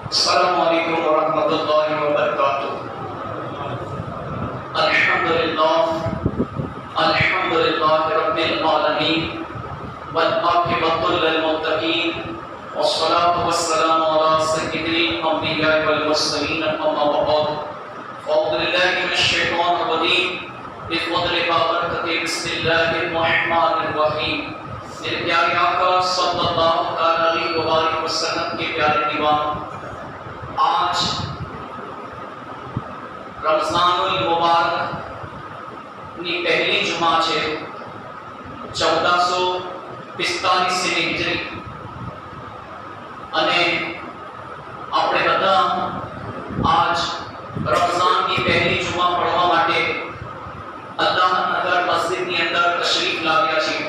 السلام علیکم ورحمۃ اللہ وبرکاتہ۔ الحمدللہ رب العالمین والعاقبۃ للمتقین والصلاة والسلام علی سید الانبیاء والمرسلین اما بعد اعوذ باللہ من الشیطان الرجیم بفضل بابرکت بسم اللہ الرحمن الرحیم۔ میرے پیارے آقا صلی اللہ علیہ وآلہ وسلم کے پیارے دیوان، آج رمضان المبارک ની પહેલી જુમા છે 1445 હિજરી અને આપણે બધા આજ રમઝાનની પહેલી જુમા પઢવા માટે અલ્લાહના ઘર મસ્જિદની અંદર તશરીફ લાવ્યા છીએ।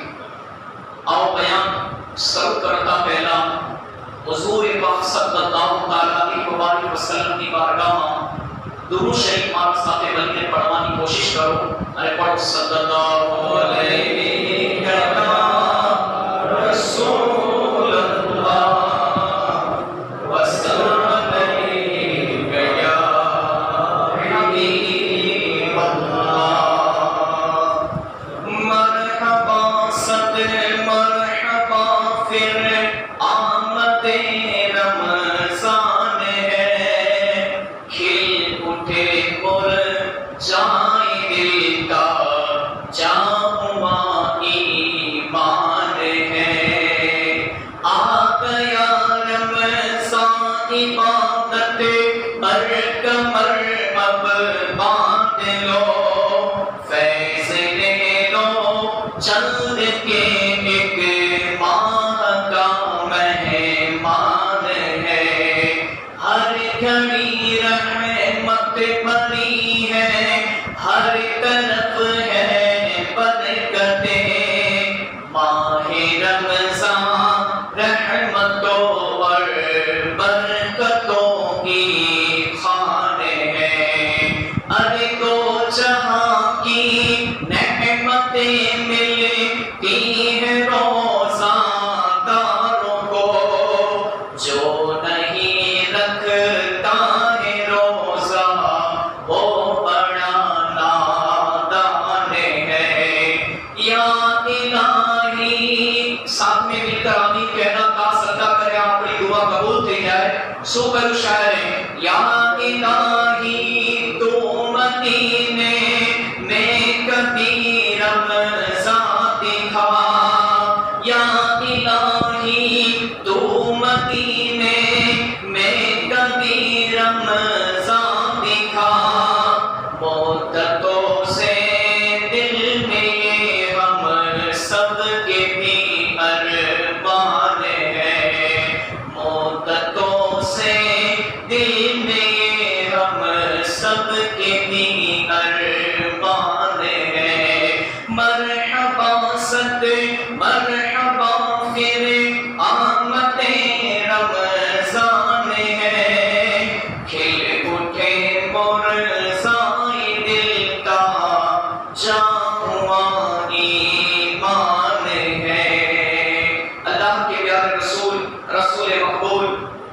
આવો બયાન શરૂ કરતા પહેલા حضور پاک صلی اللہ علیہ وسلم کی بارگاہ میں درود شریف مارک ساتھے بلکہ پڑھوانی کوشش کرو۔ ارے پڑھو صلی اللہ علیہ رسول اللہ وسلم علیہ یا حبیب اللہ۔ مرحبا صد مرحبا پھر آمد رمضان ہے، کھل اٹھے مرجائے دل کا جامع ایمان ہے۔ آ گیا رمضان عبادت ہر کمر اب باندھ لو، فیض لے لو چند کے ایک ماہ کا مہمان ہے۔ ہر گھڑی رحمت بھری ہے، ہر طرف ہے برکتیں۔ ماہ رمضان رحمتوں اور برکتوں کی خان ہے۔ ارے دو جہاں کی نعمتیں ملتی ہیں روزہ داروں کو، جو نہیں رکھتا ہے روزہ وہ بڑا نادان ہے۔ یا الہی، ساتھ میں مل کر آمین کہنا کا صدقہ کرے، اپنی دعا قبول تھی جائے۔ سو کرو شاعر یا الہی تو مدینے میں کبھی رمضان دکھا، یا الہی تو مدینے میں کبھی رمضان دکھا۔ مدتوں سے دل میں یہ ہم سب کے بھی ارمان ہے۔ مدتوں سے دل میں یہ ہم سب کے بھی ارمان ہے۔ مرحبا صد مرحبا پھر آمد رمضان ہے، کھل اٹھے مرزائے دل کا جامع ایمان ہے۔ اللہ کے پیارے رسول، رسول مقبول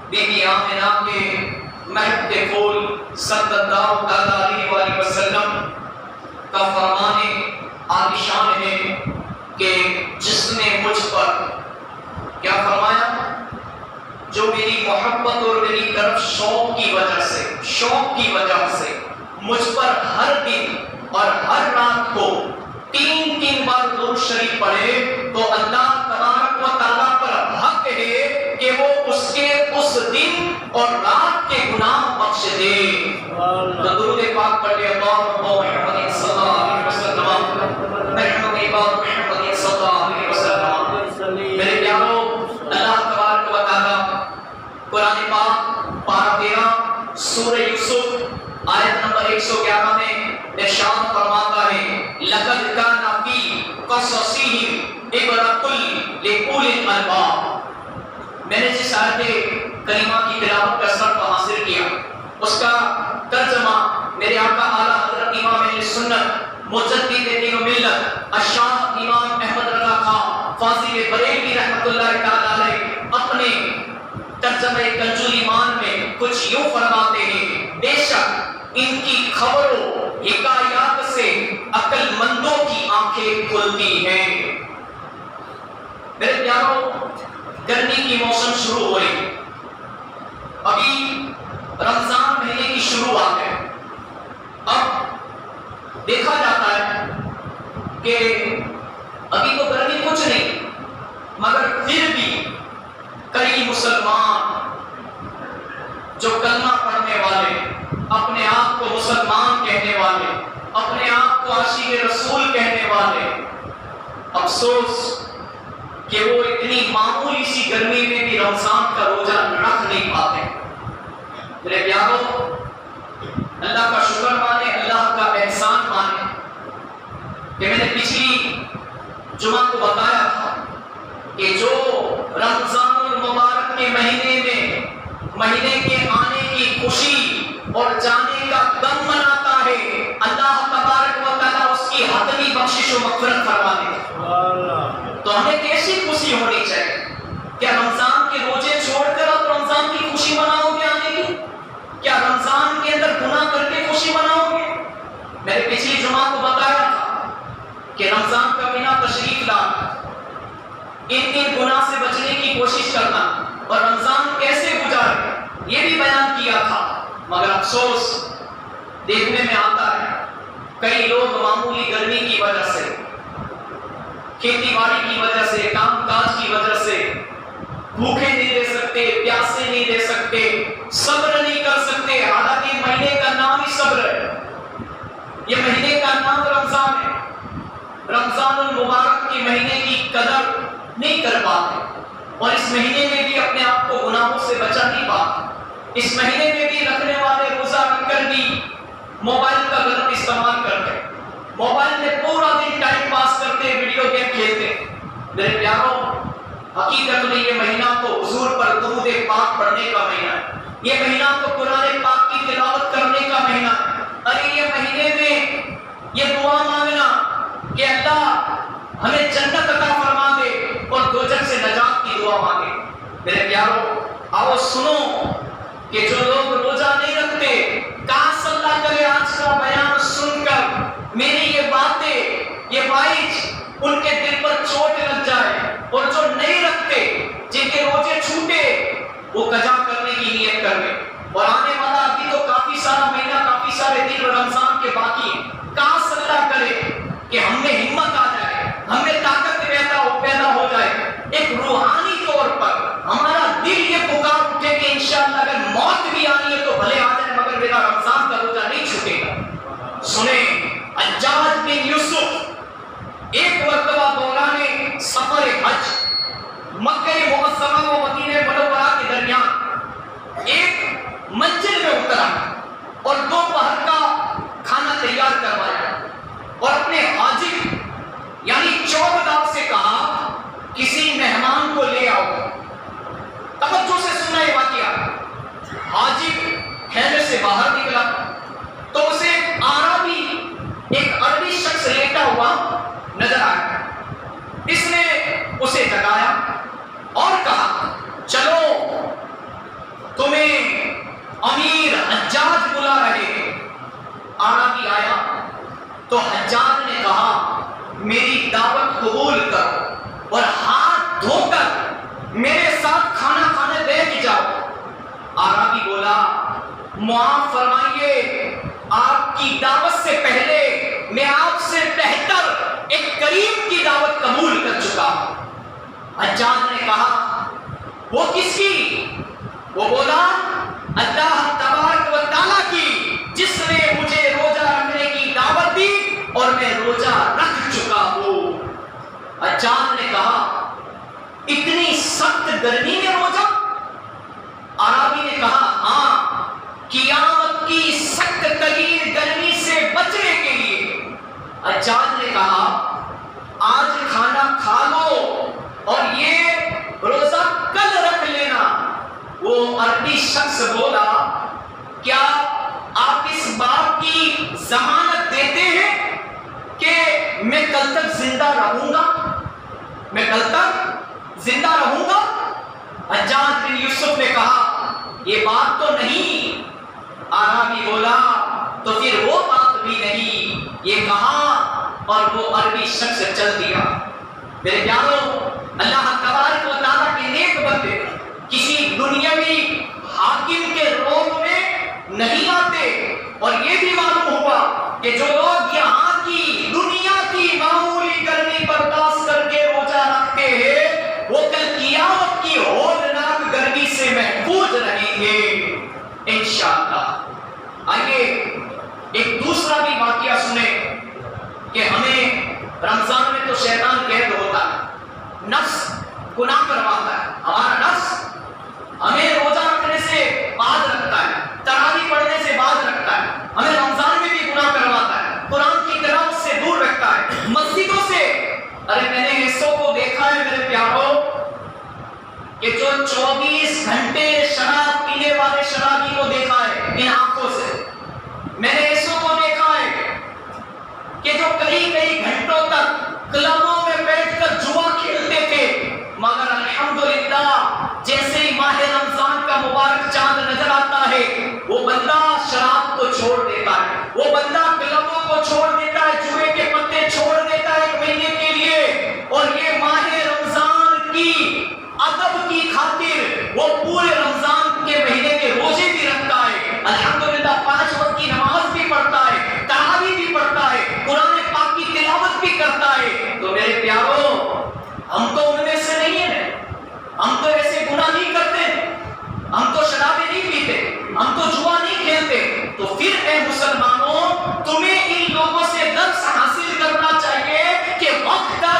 بی بی آمنہ کے مہد پھول صلی اللہ علیہ وآلہ وسلم کا فرمان عالیشان ہے کہ جس نے مجھ پر کیا فرمایا، جو میری محبت اور میری طرف شوق کی وجہ سے مجھ پر ہر دن اور ہر رات کو 3 بار درود شریف پڑھے تو اللہ تبارک و تعالیٰ پر حق ہے کہ وہ اس کے اس دن اور رات کے گناہ بخش دے۔ تو درود پاک پڑھے، اللہم محمد صلی اللہ علیہ وسلم، محمد محمد صلی اللہ علیہ وسلم۔ میرے پیارو، اللہ تبارک و تعالیٰ قرآن پاک پارہ 13 سورہ یوسف آیت نمبر 111 میں ارشاد فرماتا ہے، لَقَدْ كَانَ فِي قَصَصِهِمْ عِبْرَةٌ لِأُولِي الْأَلْبَابِ۔ میں نے جس آیت کریمہ کی تلاوت کا سبق حاصل کیا، اس کا ترجمہ میرے آقا اعلیٰ حضرت امام اہل سنت مجدد دین و ملت الشاہ امام احمد رضا خان فاضل بریلوی رحمۃ اللہ تعالی علیہ اپنے ترجمہ کنز ایمان میں کچھ یوں فرماتے ہیں، بے شک ان کی خبروں حکایات سے عقل مندوں کی آنکھیں کھلتی ہیں۔ میرے پیاروں، گرمی کی موسم شروع ہوئی، ابھی رمضان مہینے کی شروعات ہے۔ اب دیکھا جاتا ہے کہ ابھی تو گرمی کچھ نہیں، مگر پھر بھی کئی مسلمان جو کلمہ پڑھنے والے، اپنے آپ کو مسلمان کہنے والے، اپنے آپ کو عاشق رسول کہنے والے، افسوس کہ وہ اتنی معمولی سی گرمی میں بھی رمضان کا روزہ رکھ نہیں پاتے۔ میرے پیاروں، اللہ کا شکر مانے، اللہ کا احسان مانے کہ میں نے پچھلی جمعہ کو بتایا تھا کہ جو رمضان المبارک کے مہینے کے آنے کی خوشی اور جانے کا غم مناتا ہے، اللہ تبارک و تعالیٰ اس کی حتمی بخشش و مغفرت فرما دے۔ تو ہمیں کیسی خوشی ہونی چاہیے؟ کیا رمضان کے روزے چھوڑ کر آپ رمضان کی خوشی مناؤ گے آنے کی؟ کیا رمضان کے اندر گناہ کر کے خوشی مناؤ گے؟ میں نے پچھلی جمعہ کو بتایا تھا کہ رمضان کا مہینہ تشریف لانا، ان گناہ سے بچنے کی کوشش کرنا اور رمضان کیسے گزارے یہ بھی بیان کیا تھا، مگر افسوس دیکھنے میں آتا ہے کئی لوگ معمولی گرمی کی وجہ سے، کھیتی باڑی کی وجہ سے، کام کاج کی وجہ سے بھوکے نہیں رہ سکتے، پیاسے نہیں رہ سکتے، صبر نہیں کر سکتے۔ حالانکہ مہینے کا نام ہی صبر ہے، یہ مہینے کا نام رمضان ہے۔ رمضان المبارک کے مہینے کی قدر نہیں کر پاتے اور اس مہینے میں بھی اپنے آپ کو گناہوں سے بچا نہیں پاتے۔ اس مہینے میں بھی رکھنے والے روزہ رکھ کر بھی موبائل کا غلط استعمال کرتے، موبائل میں پورا دن ٹائم پاس کرتے، ویڈیو گیم کھیلتے۔ میرے پیاروں، حقیقت میں یہ مہینہ تو حضور پر درود پاک پڑھنے کا مہینہ ہے، یہ مہینہ تو قرآن پاک کی تلاوت کرنے کا مہینہ ہے۔ ارے یہ مہینے میں یہ دعا مانگنا کہ اللہ ہمیں جنت عطا فرما دے اور دوزخ سے نجات کی دعا مانگے۔ میرے پیاروں، آؤ سنو کہ جو لوگ روزہ نہیں رکھتے، کاش اللہ کرے آج کا بیان سن کر میری یہ باتیں، یہ وائز ان کے دل پر چوٹ لگ جائے، اور جو نہیں رکھتے، جن کے روزے چھوٹے، وہ قضا کرنے کی نیت کر لیں۔ اور آنے والا ابھی تو کافی سارا مہینہ، کافی سارے دن رمضان کے باقی ہیں، کاش اللہ کرے کہ ہم میں ہمت آ جائے، ہم میں طاقت پیدا ہو جائے، ایک روحانی طور پر ہمارا دل یہ پکار اٹھے کہ انشاءاللہ اگر موت بھی آنی ہے تو بھلے آ جائے مگر میرا رمضان کا روزہ نہیں چھوٹے گا۔ سنیں، حجاج بن یوسف ایک مرتبہ دوران سفر حج مکہ معظمہ و مدینہ منورہ کے درمیان ایک منزل میں اترا اور دوپہر کا کھانا تیار کروایا اور اپنے حاجب یعنی چوبدار سے کہا کسی مہمان کو لے آؤ۔ توجہ سے سننا یہ واقعہ۔ حاجب خیمے سے باہر نکلا تو اسے ایک عربی شخص لیٹا ہوا نظر آیا۔ اس نے اسے جگایا اور کہا چلو تمہیں امیر حجاج بلا رہے ہیں۔ عربی آیا تو حجاج نے کہا میری دعوت قبول کر اور ہاتھ دھو کر میرے ساتھ کھانا کھانے بیٹھ جاؤ۔ عربی بولا معاف فرمائیے، آپ کی دعوت سے پہلے میں آپ سے بہتر ایک کریم کی دعوت قبول کر چکا ہوں۔ حجاج نے کہا وہ کس کی؟ وہ بولا اللہ تبارک و تعالیٰ کی، جس نے مجھے روزہ رکھنے کی دعوت دی اور میں روزہ رکھ چکا ہوں۔ حجاج نے کہا اتنی سخت گرمی میں روزہ؟ عربی نے کہا ہاں، قیامت کی سخت ترین گرمی سے بچنے کے لیے۔ حجاج نے کہا آج کھانا کھا لو اور یہ روزہ کل رکھ لینا۔ وہ عربی شخص بولا کیا آپ اس بات کی ضمانت دیتے ہیں کہ میں کل تک زندہ رہوں گا؟ میں کل تک زندہ رہوں گا؟ حجاج بن یوسف نے کہا یہ بات تو نہیں. عربی بولا تو پھر وہ بات بھی نہیں. یہ کہا اور وہ عربی شخص چل دیا. میرے پیارو، اللہ تبارک و تعالیٰ کے نیک بندے کسی دنیاوی حاکم کے روب میں نہیں آتے. اور یہ بھی معلوم ہوا کہ جو لوگ یہاں کی دنیا کی معمولی گرمی برداشت کر کے روزہ رکھتے ہیں وہ کل قیامت کی ہولناک گرمی سے محفوظ رہیں گے انشاءاللہ. آئیے ایک دوسرا بھی واقعہ سنیں کہ ہمیں رمضان میں تو شیطان قید ہوتا ہے، نفس گناہ کرواتا ہے. ہمارا نفس ہمیں روزہ رکھنے سے باز رکھتا ہے، تراویح پڑھنے سے باز رکھتا ہے، ہمیں رمضان میں بھی گناہ کرواتا ہے، قرآن کی تلاوت سے دور رکھتا ہے، مسجدوں سے. ارے میں نے ایسوں کو دیکھا ہے میرے پیاروں کہ جو 24 گھنٹے شراب پینے والے شرابی کو دیکھا ہے ان آنکھوں سے. میں نے ایسوں کو دیکھا ہے کہ جو کئی گھنٹوں تک کلبوں میں بیٹھ کر جوا کھیلتے تھے، مگر الحمدللہ جیسے ہی ماہ رمضان کا مبارک چاند نظر آتا ہے وہ بندہ شراب کو چھوڑ دیتا ہے، وہ بندہ کلبوں کو چھوڑ دیتا ہے، جوئے کے پتے چھوڑ دیتا ہے ایک مہینے کے لیے. اور یہ ماہ رمضان کی ادب کی خاطر وہ پورے رمضان کے مہینے کے روزے بھی رکھتا ہے، الحمدللہ 5 وقت کی نماز بھی پڑھتا ہے، تراویح بھی پڑھتا ہے، قرآن پاک کی تلاوت بھی کرتا ہے. تو میرے پیاروں، ہم تو ان میں سے نہیں ہیں، ہم تو ایسے گناہ نہیں کرتے، ہم تو شرابیں نہیں پیتے، ہم تو جوا نہیں کھیلتے. تو پھر اے مسلمانوں، تمہیں ان لوگوں سے درس حاصل کرنا چاہیے کہ وقت کا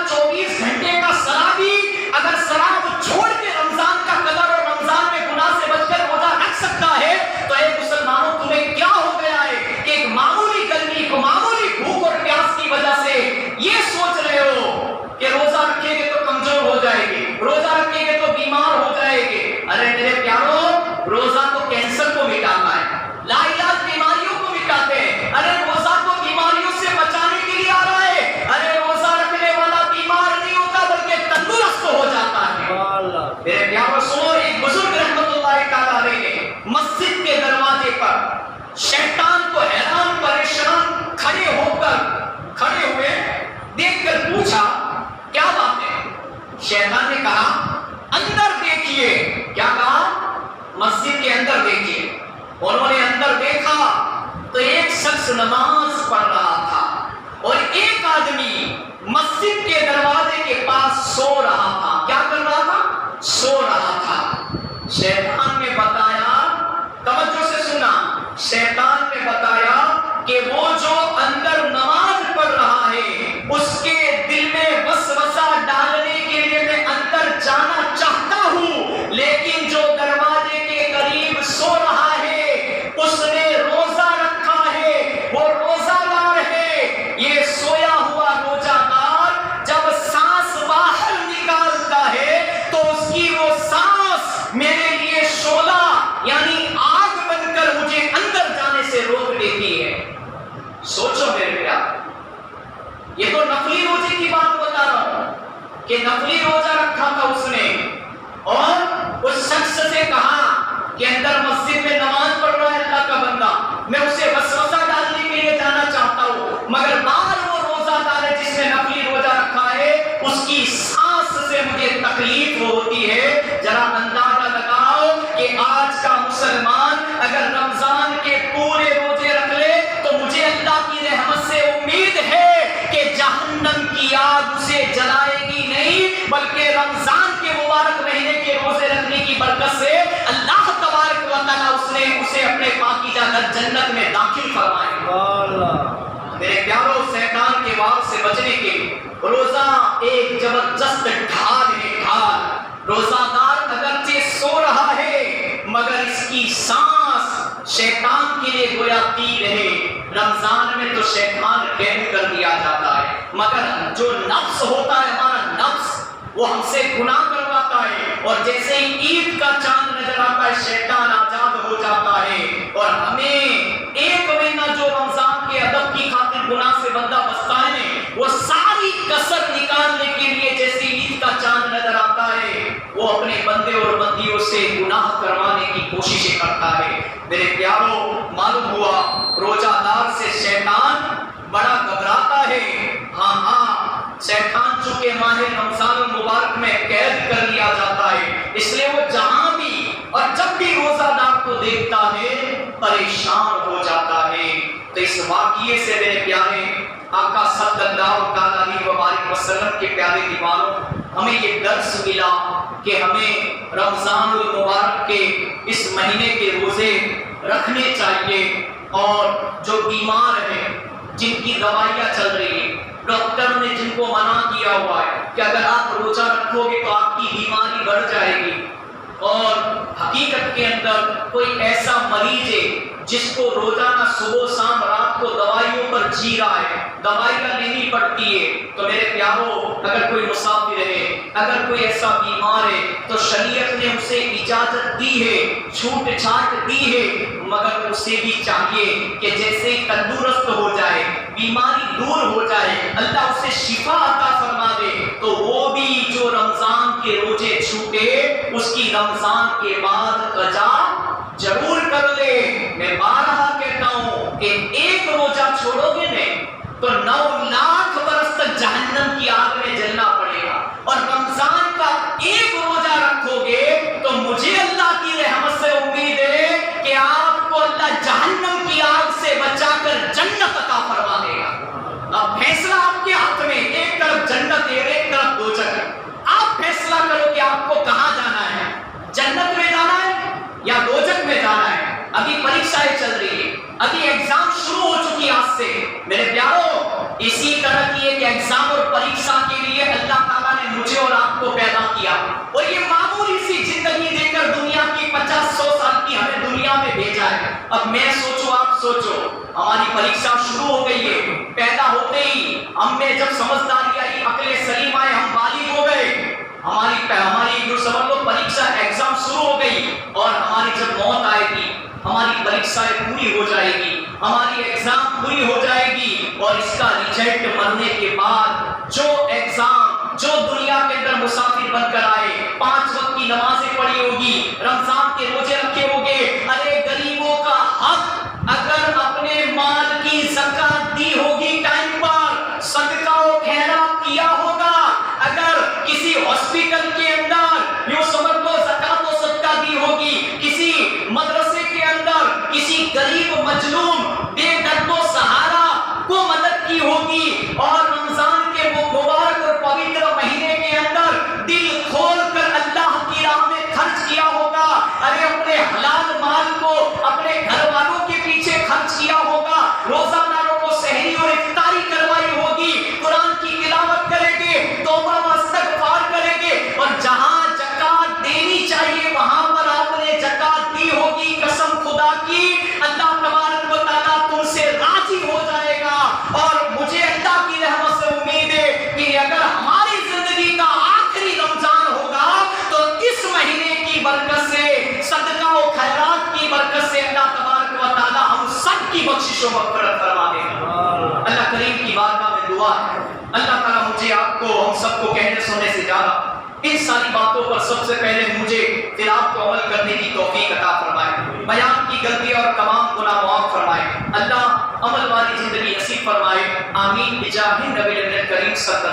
24 گھنٹے کا شرابی اگر شراب چھوڑ کے رمضان کا قدر اور رمضان میں گناہ سے بچ کر روزہ رکھ سکتا ہے تو اے مسلمانوں تمہیں کیا ہو گیا ہے کہ ایک معمولی گرمی کو معمولی بھوک اور پیاس کی وجہ سے یہ سوچ رہے ہو کہ روزہ رکھیں گے تو کمزور ہو جائے گی، روزہ رکھیں گے تو بیمار ہو جائے گی. ارے میرے پیاروں، روزہ تو کینسر کو مٹاتا ہے، لا علاج بیماریوں کو مٹاتے ہیں. ارے روزہ تو بیماریوں سے بچانے کے لیے آ رہا ہے. ارے روزہ رکھنے والا بیمار نہیں ہوتا بلکہ تندرست ہو جاتا ہے. میرے پیاروں سنو، ایک بزرگ رحمت اللہ تعالیٰ علیہ نے مسجد کے دروازے پر شیطان کو حیران پریشان کھڑے ہوئے دیکھ کر پوچھا کیا بات ہے. شیطان نے کہا اندر دیکھیے. کیا کہا؟ مسجد کے اندر دیکھیے. انہوں نے اندر دیکھا تو ایک شخص نماز پڑھ رہا تھا اور ایک آدمی مسجد کے دروازے کے پاس سو رہا تھا. کیا کر رہا تھا؟ سو رہا تھا. شیطان نے بتایا، توجہ سے سنا، شیطان نے بتایا کہ وہ جو اندر نماز پڑھ رہا ہے اس کے دل میں وسوسہ ڈالنے کے لیے میں اندر جانا چاہتا ہوں، لیکن جو دروازے کے قریب سو رہا ہے اس نے روزہ رکھا ہے، وہ روزہ دار ہے. یہ سویا ہوا روزہ دار جب سانس باہر نکالتا ہے تو اس کی وہ سانس میرے لیے شعلہ یعنی آگ بن کر مجھے اندر جانے سے روک دیتی ہے. سوچو میرے پیارے، یہ تو نفلی روزے کی بات بتا رہا ہوں کہ نفلی روزہ رکھا تھا اس نے اور اس شخص سے کہا کہ اندر مسجد میں نماز پڑھ رہا ہے اللہ کا بندہ، میں اسے وسوسہ ڈالنے کے لیے جانا چاہتا ہوں، مگر باہر وہ روزہ دار ہے جس نے نفلی روزہ رکھا ہے اس کی سانس سے مجھے تکلیف ہوتی ہے. ذرا اندازہ لگاؤ کہ آج کا مسلمان اگر رمضان کے پورے روزے رکھ لے تو مجھے اللہ کی رحمت سے امید ہے کہ جہنم کی آگ اسے جلائے گی نہیں، بلکہ رمضان کے مبارک مہینے کے روزے رکھنے کی برکت سے اللہ تبارک و تعالیٰ اسے اپنے پاکیزہ گھر جنت میں داخل فرمائے گا. میرے پیاروں، شیطان کے وار سے بچنے کے لیے روزہ ایک زبردست ڈھال ہے. روزہ دار اگرچہ سو رہا ہے مگر اس کی سانس شیطان کے لیے گویا تیر ہے. رمضان میں تو شیطان قید کر دیا جاتا ہے، مگر جو نفس ہوتا ہے ہمارا نفس وہ ہم سے گناہ کرواتا ہے، اور جیسے ہی عید کا چاند نظر آتا ہے شیطان آزاد ہو جاتا ہے. اور ہمیں ایک مہینہ جو رمضان کے ادب کی خاطر گناہ سے بندہ بچتا ہے وہ ساری کسر نکالنے کے لیے جیسے عید کا چاند نظر آتا ہے وہ اپنے بندے اور بندیوں اسے گناہ کروانے کی کوششیں کرتا ہے۔ میرے پیاروں، معلوم ہوا روزہ دار سے شیطان بڑا گھبراتا ہے۔ ہاں شیطان چونکہ ماہ رمضان المبارک میں قید کر لیا جاتا ہے، اس لیے وہ جہاں بھی اور جب بھی روزہ دار کو دیکھتا ہے پریشان ہو جاتا ہے۔ تو اس واقعے سے میرے پیارے آقا صلی اللہ علیہ وسلم کے پیارے دیوانوں، ہمیں یہ درس ملا کہ ہمیں رمضان المبارک کے اس مہینے کے روزے رکھنے چاہیے، اور جو بیمار ہیں، جن کی دوائیاں چل رہی ہیں، ڈاکٹر نے جن کو منع کیا ہوا ہے کہ اگر آپ روزہ رکھو گے تو آپ کی بیماری بڑھ جائے گی، اور حقیقت کے اندر کوئی ایسا مریض ہے جس کو روزانہ صبح شام رات کو دوائیوں پر جی رہا ہے، دوائیاں لینی پڑتی ہے، تو میرے پیاروں اگر کوئی مسافر ہے، اگر کوئی ایسا بیمار ہے تو شریعت نے اسے اجازت دی ہے، چھوٹ چھاٹ دی ہے، مگر اسے بھی چاہیے کہ جیسے ہی تندرست ہو جائے، بیماری دور ہو جائے، اللہ اسے شفا عطا فرما دے، تو وہ بھی جو رمضان کے روزے چھوٹے اس کی رمضان کے بعد قضا ضرور کر لے۔ میں بارہا کہتا ہوں کہ ایک روزہ چھوڑو گے نہیں تو 9 لاکھ برس تک جہنم کی آگ میں جلنا پڑے گا، اور رمضان کا ایک روزہ رکھو گے تو مجھے اللہ کی رحمت سے امید ہے کہ آپ کو اللہ جہنم کی آگ سے بچا کر جنت عطا فرما دے گا۔ اب فیصلہ آپ کے ہاتھ میں، ایک طرف جنت ہے، ایک طرف دوزخ ہے، آپ فیصلہ کرو کہ آپ کو کہاں جانا ہے، جنت میں جانا ہے یا دوزخ میں جانا ہے۔ ابھی پریکشائیں چل رہی ہے، ابھی ایگزام شروع ہو چکی آج سے۔ میرے پیاروں، اسی طرح کی ایک ایگزام اور پریکشا کے لیے اللہ تعالیٰ نے مجھے اور آپ کو پیدا کیا، اور یہ معمولی سی زندگی دے کر دنیا کی 50-100 سال کی ہمیں دنیا میں بھیجا ہے۔ اب میں سوچو، آپ سوچو، ہماری پریکشا شروع ہو گئی ہے، پیدا ہوتے ہی ہم میں جب سمجھداری آئی، عقل سلیم آئے، ہم بالغ ہو گئے، ہماری جو سمجھ لو پریکشا ایگزام شروع ہو گئی، اور ہماری جب موت آئے گی ہماری پریکشائیں پوری ہو جائے گی، ہماری ایگزام پوری ہو جائے گی، اور اس کا ریزلٹ مرنے کے بعد جو ایگزام جو دنیا کے اندر مسافر بن کر آئے، 5 وقت کی نمازیں پڑھی ہوگی، رمضان کے روزے رکھے ہوگے، ارے غریبوں کا حق اگر اپنے مال کی زکات دی ہوگی ٹائم پر، صدقہ و خیرات کیا ہوگا، اگر کسی ہاسپٹل کے اندر یوں سمجھ لو زکات و صدقہ دی ہوگی، کسی مدرسے کے اندر کسی غریب مظلوم بے درد و سہارا کو مدد کی ہوگی، اور رمضان کے مبارک اور پوتر مہینے کے اندر دل کھول کر اللہ کی راہ میں خرچ کیا ہوگا، ارے اپنے حلال مال کو اپنے گھر والوں کے پیچھے خرچ کیا ہوگا، روزہ داروں کو سحری اور افطاری کروائی ہوگی، قرآن کی تلاوت کریں گے، توبہ و استغفار کریں گے، اور جہاں زکات دینی چاہیے وہاں پر آپ نے زکات دی ہوگی، قسم خدا کی اللہ تبارک و تعالیٰ تم سے راضی ہو جائے گا۔ اور مجھے اللہ کی رحمت سے امید ہے کہ اگر ہماری زندگی کا آخری رمضان ہوگا تو اس مہینے کی برکت سے، صدقہ و خیرات کی برکت سے اللہ تبارک و تعالیٰ ہم سب کی بخشش و مغفرت فرما دے گا۔ اللہ کریم کی بارگاہ میں دعا ہے، اللہ تعالیٰ مجھے آپ کو ہم سب کو کہنے سننے سے زیادہ ان ساری باتوں پر سب سے پہلے مجھے پھر آپ کو عمل کرنے کی توفیق عطا فرمائے، بیان کی غلطی اور تمام گناہ معاف فرمائے، اللہ عمل والی زندگی نصیب فرمائے، آمین بجاہ نبی کریم صلی اللہ